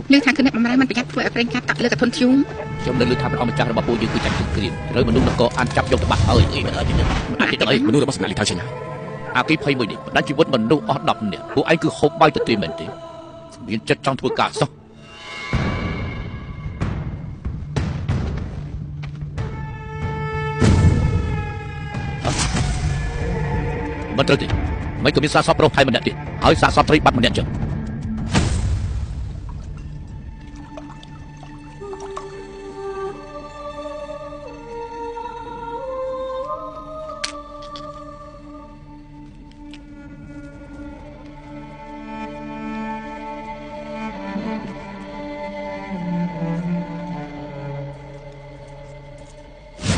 Lương thang cứ nẹp mà mình bị cắt vừa ở bên cắt tặng lương cả thôn chung. Trong lương tham ông chaរបស់ពូយើងគឺចាញ់គ្រៀនហើយមនុស្សនគរអានចាប់យកទៅបាត់ហើយអីអីមនុស្សរបស់ស្នាលីថៅឆេញអាគី21នេះបណ្ដាជីវិតមនុស្សអស់10នាក់ពួកឯងគឺហូបបាយទៅទីមែនទេមានចិត្តចង់ធ្វើការសោះមិនត្រូវទេមិនក៏មានសាកសពប្រុសថៃម្នាក់ទៀតហើយសាកសពត្រីបាត់ម្នាក់ចឹង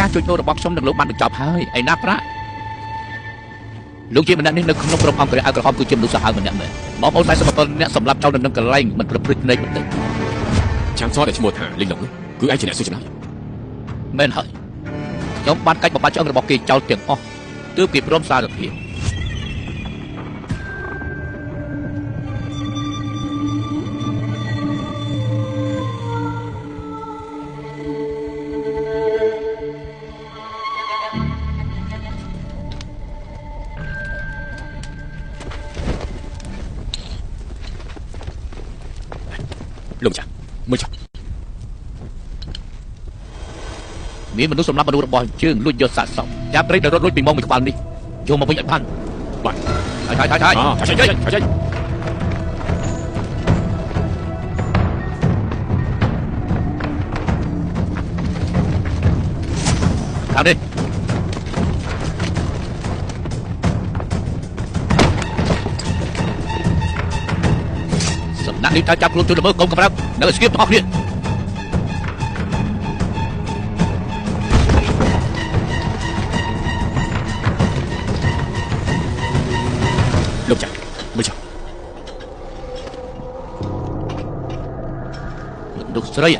ការជួយដូររបស់ខ្ញុំនឹងលោកបានបញ្ចប់ហើយឯណាប្រាក់លោកជាម្នាក់នេះនៅក្នុងក្រុមអង្គរៈអាក្រហមគឺជាមនុស្សសាហាវម្នាក់មែនបងប្អូន47នាក់សម្រាប់ចោលនៅនឹងកន្លែងមិនប្រព្រឹត្តភ្នែកបន្តិចចាំសតែឈ្មោះថាលីងឡុងគឺឯងជាអ្នកសួរឆ្លើយមែនហើយខ្ញុំបានកាច់បំបត្តិឆ្អឹងរបស់គេចោលទាំងអស់ទើបគេព្រមសារភាពលោកចាមើលចុះមានមនុស្សសម្រាប់មនុស្សរបស់ជើងលួចយកសាកសពចាប់ត្រីដែលរត់លួចពីមកមួយក្បាលនេះយកមកវិញឲ្យបានបាទហើយឆាយខាងនេះដាក់នេះថាចាប់ខ្លួនជួយល្មើសកុំកំរើកនៅស្គៀបទាំងអស់គ្នាលោកចាមើលចុះលោកស្រី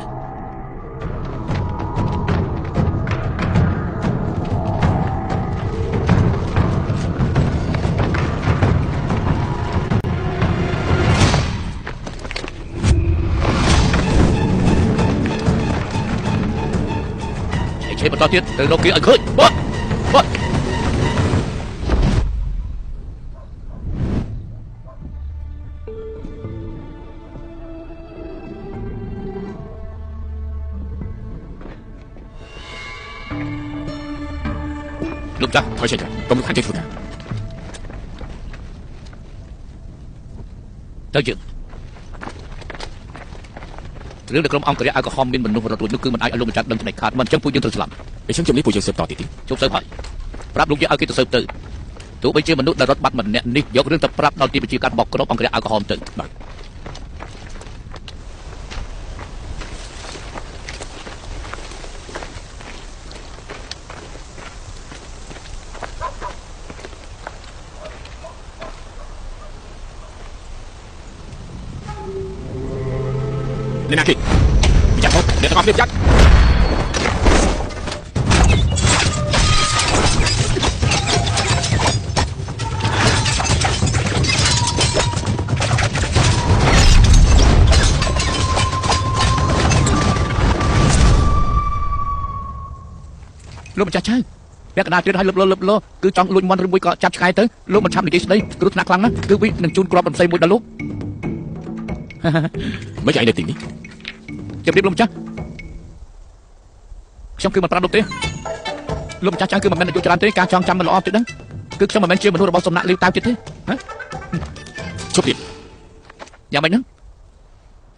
បន្តទៀតទៅរកគេឲ្យឃើញបាទលោកចាថយចេញកុំខានចេញធ្វើការទៅជើងរឿងដែលក្រុមអង្គរៈអាក្រហមមានមនុស្សរត់រួចនោះគឺមិនអាចឲ្យលោកបញ្ចាត់ដឹងផ្នែកខាតមិនអញ្ចឹងពួកយើងត្រូវស្លាប់អញ្ចឹងជំនេះពួកយើងស៊ើបតទៀតជប់ស៊ើបហើយប្រាប់លោកយើងឲ្យគេទៅស៊ើបទៅទោះបីជាមនុស្សដែលរត់បាត់ម្នាក់នេះយករឿងទៅប្រាប់ដល់ទីបញ្ជាការរបស់ក្រុមអង្គរៈអាក្រហមទៅបាទនេះណាគេចាក់អ្នកទាំងអស់គ្នាចាក់លោកម្ចាស់ចៅពាក់កណ្ដាលទៀតឲ្យលឹបលោគឺចង់លួចមន់ឬមួយក៏ចាប់ឆ្កែទៅលោកមិនឆាប់និយាយស្ដីគ្រោះថ្នាក់ខ្លាំងណាស់គឺវានឹងជូនគ្រាប់រំសេងមួយដល់លោកមិនឯងនៅទីនេះជម្រាបលោកម្ចាស់ខ្ញុំគឺមិនប្រាប់លោកទេលោកម្ចាស់ចៅគឺមិនមែនអាយុច្រើនទេការចងចាំមិនល្អទេដឹងគឺខ្ញុំមិនមែនជាមនុស្សរបស់សំណាក់លីវតាវទៀតទេហ៎ជប់ទៀតយ៉ាងម៉េចហ្នឹង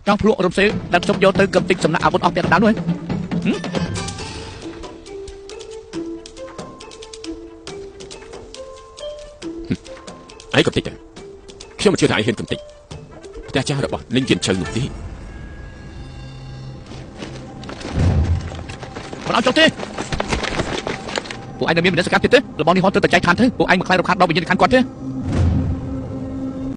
ចង់ភ្លក់រំសេងដែលខ្ញុំយកទៅកំទេចសំណាក់អាវុធអស់ពាក់កណ្ដាលនោះហ៎ឯងកំទេចទៅខ្ញុំមិនជឿថាឯងហ៊ានកំទេចផ្ទះចាស់របស់លីងជាឈើនោះទេមិនឲ្យចុះទេពួកឯងនៅមានវិញ្ញាណសកម្មទៀតទេរបស់នេះហត់ទៅតែចែកឋានទៅពួកឯងមិនខ្លាចរំខានដល់វិញ្ញាណខណ្ឌគាត់ទេ